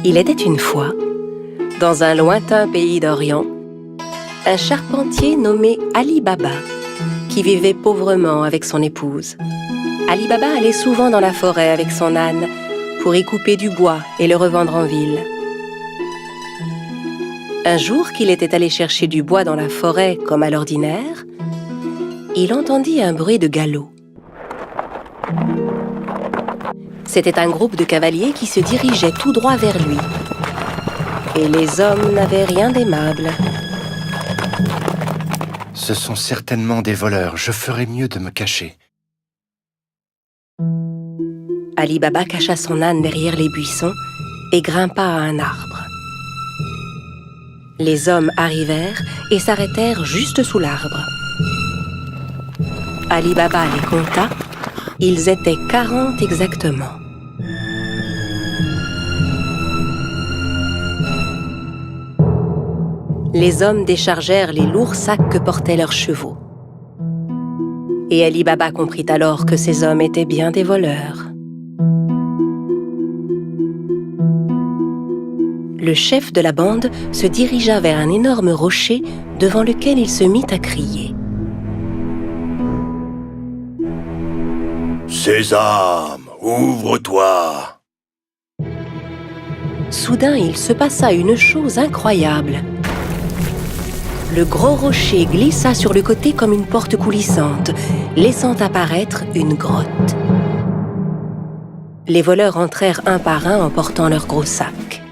Il était une fois, dans un lointain pays d'Orient, un charpentier nommé Ali Baba, qui vivait pauvrement avec son épouse. Ali Baba allait souvent dans la forêt avec son âne pour y couper du bois et le revendre en ville. Un jour qu'il était allé chercher du bois dans la forêt comme à l'ordinaire, il entendit un bruit de galop. C'était un groupe de cavaliers qui se dirigeait tout droit vers lui. Et les hommes n'avaient rien d'aimable. Ce sont certainement des voleurs. Je ferais mieux de me cacher. Ali Baba cacha son âne derrière les buissons et grimpa à un arbre. Les hommes arrivèrent et s'arrêtèrent juste sous l'arbre. Ali Baba les compta. Ils étaient 40 exactement. Les hommes déchargèrent les lourds sacs que portaient leurs chevaux. Et Ali Baba comprit alors que ces hommes étaient bien des voleurs. Le chef de la bande se dirigea vers un énorme rocher devant lequel il se mit à crier. « Sésame, ouvre-toi !» Soudain, il se passa une chose incroyable. Le gros rocher glissa sur le côté comme une porte coulissante, laissant apparaître une grotte. Les voleurs entrèrent un par un en portant leurs gros sacs.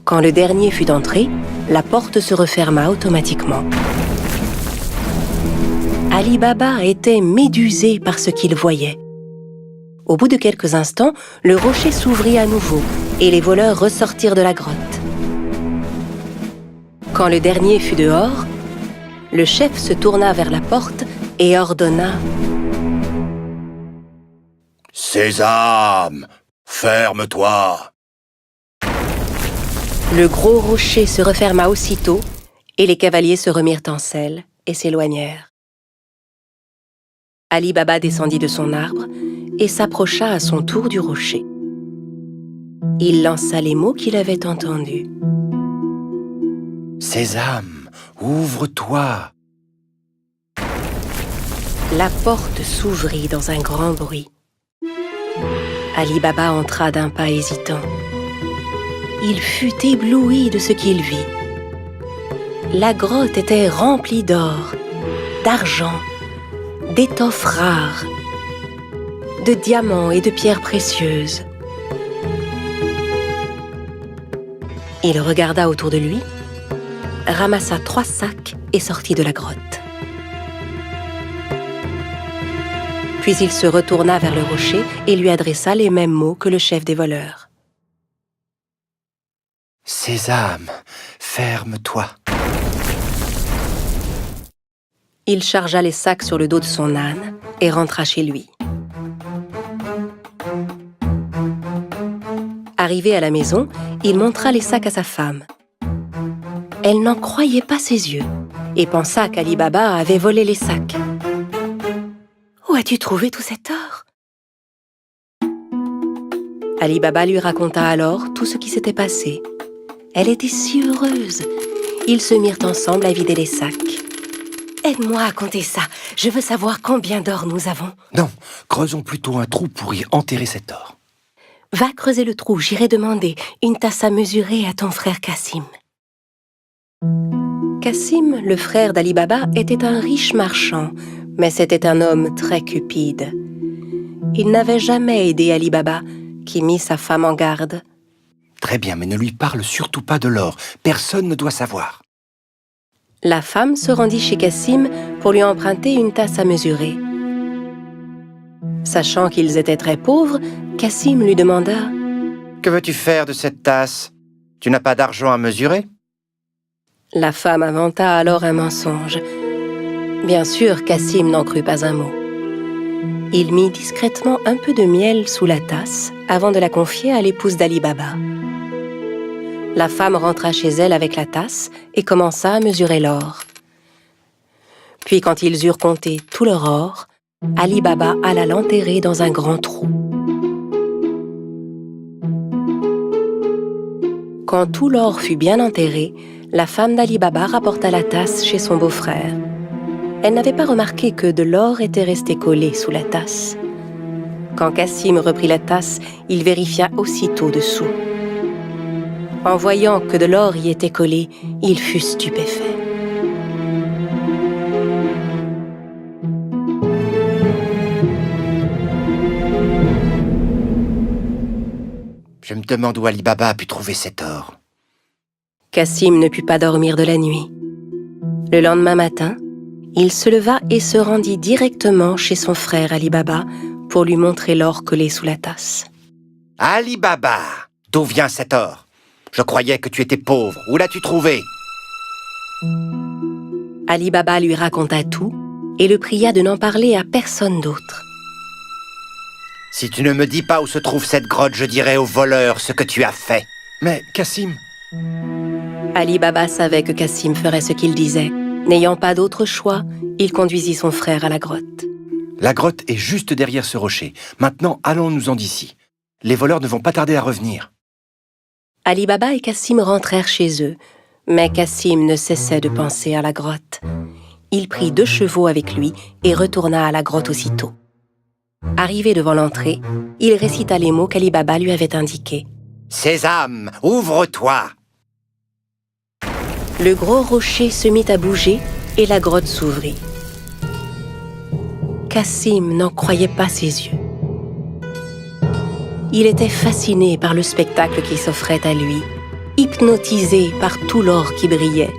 Quand le dernier fut entré, la porte se referma automatiquement. Ali Baba était médusé par ce qu'il voyait. Au bout de quelques instants, le rocher s'ouvrit à nouveau et les voleurs ressortirent de la grotte. Quand le dernier fut dehors, le chef se tourna vers la porte et ordonna « Sésame, ferme-toi !» Le gros rocher se referma aussitôt et les cavaliers se remirent en selle et s'éloignèrent. Ali Baba descendit de son arbre et s'approcha à son tour du rocher. Il lança les mots qu'il avait entendus. « Sésame, ouvre-toi !» La porte s'ouvrit dans un grand bruit. Ali Baba entra d'un pas hésitant. Il fut ébloui de ce qu'il vit. La grotte était remplie d'or, d'argent, d'étoffes rares, de diamants et de pierres précieuses. Il regarda autour de lui, ramassa 3 sacs et sortit de la grotte. Puis il se retourna vers le rocher et lui adressa les mêmes mots que le chef des voleurs. « Sésame, ferme-toi !» Il chargea les sacs sur le dos de son âne et rentra chez lui. Arrivé à la maison, il montra les sacs à sa femme. Elle n'en croyait pas ses yeux et pensa qu'Ali Baba avait volé les sacs. « Où as-tu trouvé tout cet or ?» Ali Baba lui raconta alors tout ce qui s'était passé. Elle était si heureuse. Ils se mirent ensemble à vider les sacs. « Aide-moi à compter ça. Je veux savoir combien d'or nous avons. » « Non, creusons plutôt un trou pour y enterrer cet or. » « Va creuser le trou, j'irai demander une tasse à mesurer à ton frère Cassim. » Cassim, le frère d'Ali Baba, était un riche marchand, mais c'était un homme très cupide. Il n'avait jamais aidé Ali Baba, qui mit sa femme en garde. « Très bien, mais ne lui parle surtout pas de l'or. Personne ne doit savoir. » La femme se rendit chez Cassim pour lui emprunter une tasse à mesurer. Sachant qu'ils étaient très pauvres, Cassim lui demanda « Que veux-tu faire de cette tasse? Tu n'as pas d'argent à mesurer ?» La femme inventa alors un mensonge. Bien sûr, Cassim n'en crut pas un mot. Il mit discrètement un peu de miel sous la tasse avant de la confier à l'épouse d'Ali Baba. La femme rentra chez elle avec la tasse et commença à mesurer l'or. Puis quand ils eurent compté tout leur or, Ali Baba alla l'enterrer dans un grand trou. Quand tout l'or fut bien enterré, la femme d'Ali Baba rapporta la tasse chez son beau-frère. Elle n'avait pas remarqué que de l'or était resté collé sous la tasse. Quand Cassim reprit la tasse, il vérifia aussitôt dessous. En voyant que de l'or y était collé, il fut stupéfait. Je me demande où Ali Baba a pu trouver cet or. Cassim ne put pas dormir de la nuit. Le lendemain matin, il se leva et se rendit directement chez son frère Ali Baba pour lui montrer l'or collé sous la tasse. Ali Baba, d'où vient cet or? Je croyais que tu étais pauvre. Où l'as-tu trouvé? Ali Baba lui raconta tout et le pria de n'en parler à personne d'autre. Si tu ne me dis pas où se trouve cette grotte, je dirai aux voleurs ce que tu as fait. Mais, Cassim... Ali Baba savait que Cassim ferait ce qu'il disait. N'ayant pas d'autre choix, il conduisit son frère à la grotte. La grotte est juste derrière ce rocher. Maintenant, allons-nous-en d'ici. Les voleurs ne vont pas tarder à revenir. Ali Baba et Cassim rentrèrent chez eux, mais Cassim ne cessait de penser à la grotte. Il prit 2 chevaux avec lui et retourna à la grotte aussitôt. Arrivé devant l'entrée, il récita les mots qu'Ali Baba lui avait indiqués. « Sésame, ouvre-toi » Le gros rocher se mit à bouger et la grotte s'ouvrit. Cassim n'en croyait pas ses yeux. Il était fasciné par le spectacle qui s'offrait à lui, hypnotisé par tout l'or qui brillait.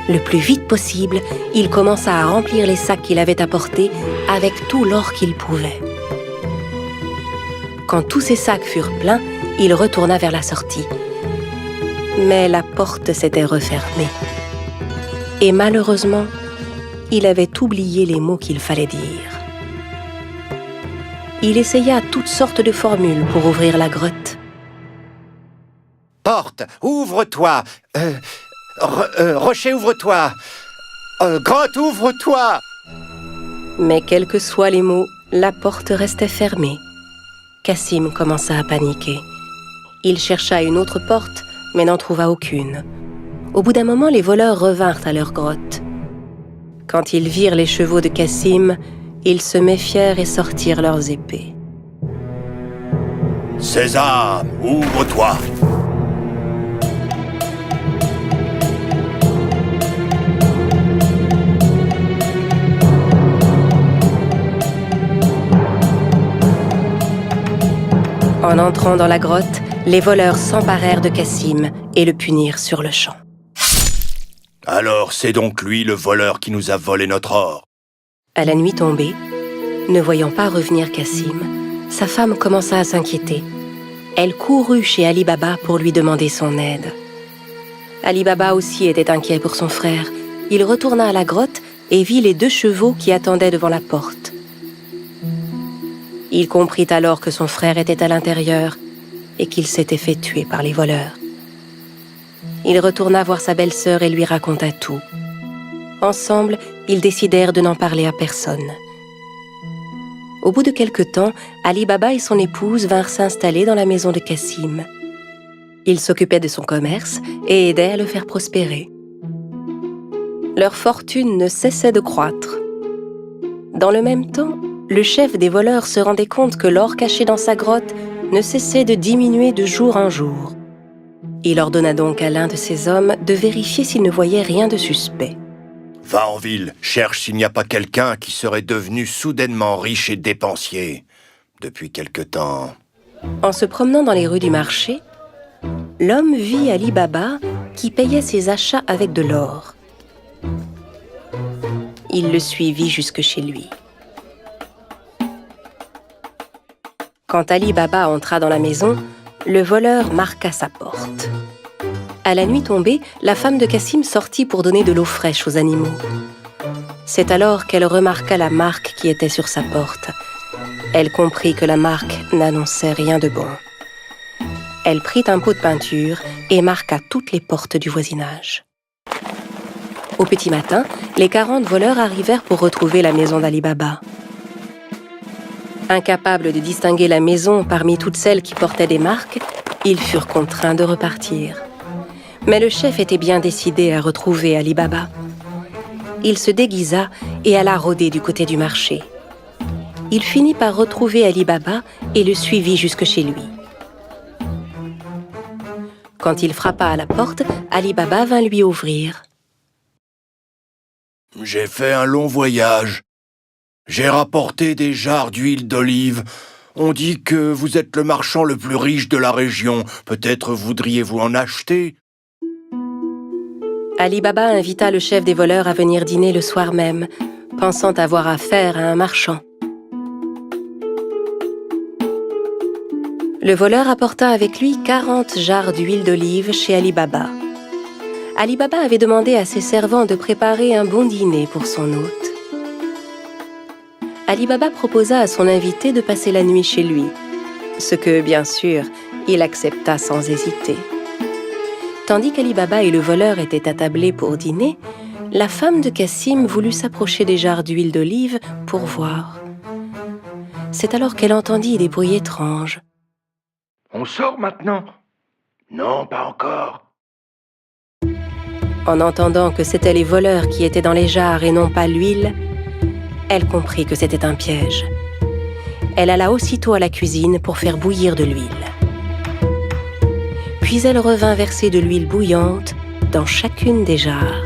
Le plus vite possible, il commença à remplir les sacs qu'il avait apportés avec tout l'or qu'il pouvait. Quand tous ces sacs furent pleins, il retourna vers la sortie. Mais la porte s'était refermée. Et malheureusement, il avait oublié les mots qu'il fallait dire. Il essaya toutes sortes de formules pour ouvrir la grotte. « Porte, ouvre-toi Rocher, ouvre-toi Grotte, ouvre-toi » Mais quels que soient les mots, la porte restait fermée. Cassim commença à paniquer. Il chercha une autre porte, mais n'en trouva aucune. Au bout d'un moment, les voleurs revinrent à leur grotte. Quand ils virent les chevaux de Cassim, ils se méfièrent et sortirent leurs épées. « Sésame, ouvre-toi » En entrant dans la grotte, les voleurs s'emparèrent de Cassim et le punirent sur le champ. « Alors c'est donc lui le voleur qui nous a volé notre or » À la nuit tombée, ne voyant pas revenir Cassim, sa femme commença à s'inquiéter. Elle courut chez Ali Baba pour lui demander son aide. Ali Baba aussi était inquiet pour son frère. Il retourna à la grotte et vit les 2 chevaux qui attendaient devant la porte. Il comprit alors que son frère était à l'intérieur et qu'il s'était fait tuer par les voleurs. Il retourna voir sa belle-sœur et lui raconta tout. Ensemble, ils décidèrent de n'en parler à personne. Au bout de quelque temps, Ali Baba et son épouse vinrent s'installer dans la maison de Cassim. Ils s'occupaient de son commerce et aidaient à le faire prospérer. Leur fortune ne cessait de croître. Dans le même temps, le chef des voleurs se rendait compte que l'or caché dans sa grotte ne cessait de diminuer de jour en jour. Il ordonna donc à l'un de ses hommes de vérifier s'il ne voyait rien de suspect. « Va en ville, cherche s'il n'y a pas quelqu'un qui serait devenu soudainement riche et dépensier. Depuis quelque temps... » En se promenant dans les rues du marché, l'homme vit Ali Baba qui payait ses achats avec de l'or. Il le suivit jusque chez lui. Quand Ali Baba entra dans la maison, le voleur marqua sa porte. À la nuit tombée, la femme de Cassim sortit pour donner de l'eau fraîche aux animaux. C'est alors qu'elle remarqua la marque qui était sur sa porte. Elle comprit que la marque n'annonçait rien de bon. Elle prit un pot de peinture et marqua toutes les portes du voisinage. Au petit matin, les 40 voleurs arrivèrent pour retrouver la maison d'Ali Baba. Incapable de distinguer la maison parmi toutes celles qui portaient des marques, Ils furent contraints de repartir. Mais le chef était bien décidé à retrouver Ali Baba. Il se déguisa et alla rôder du côté du marché. Il finit par retrouver Ali Baba et le suivit jusque chez lui. Quand il frappa à la porte, Ali Baba vint lui ouvrir. « J'ai fait un long voyage. J'ai rapporté des jarres d'huile d'olive. On dit que vous êtes le marchand le plus riche de la région. Peut-être voudriez-vous en acheter ?» Ali Baba invita le chef des voleurs à venir dîner le soir même, pensant avoir affaire à un marchand. Le voleur apporta avec lui 40 jarres d'huile d'olive chez Ali Baba. Ali Baba avait demandé à ses servants de préparer un bon dîner pour son hôte. Ali Baba proposa à son invité de passer la nuit chez lui, ce que, bien sûr, il accepta sans hésiter. Tandis qu'Ali Baba et le voleur étaient attablés pour dîner, la femme de Cassim voulut s'approcher des jarres d'huile d'olive pour voir. C'est alors qu'elle entendit des bruits étranges. « On sort maintenant ?»« Non, pas encore. » En entendant que c'étaient les voleurs qui étaient dans les jarres et non pas l'huile, elle comprit que c'était un piège. Elle alla aussitôt à la cuisine pour faire bouillir de l'huile. Puis elle revint verser de l'huile bouillante dans chacune des jarres.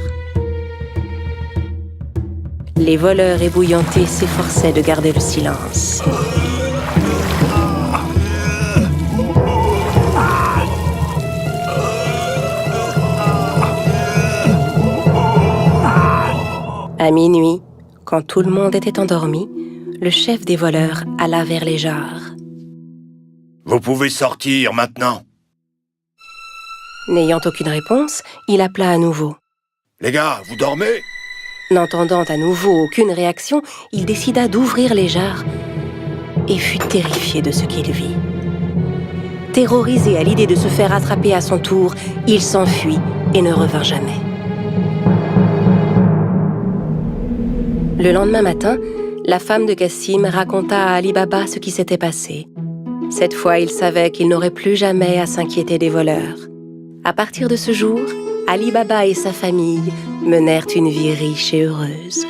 Les voleurs ébouillantés s'efforçaient de garder le silence. À minuit, quand tout le monde était endormi, le chef des voleurs alla vers les jarres. « Vous pouvez sortir maintenant. » N'ayant aucune réponse, il appela à nouveau. « Les gars, vous dormez ?» N'entendant à nouveau aucune réaction, il décida d'ouvrir les jarres et fut terrifié de ce qu'il vit. Terrorisé à l'idée de se faire attraper à son tour, il s'enfuit et ne revint jamais. Le lendemain matin, la femme de Cassim raconta à Ali Baba ce qui s'était passé. Cette fois, il savait qu'il n'aurait plus jamais à s'inquiéter des voleurs. À partir de ce jour, Ali Baba et sa famille menèrent une vie riche et heureuse.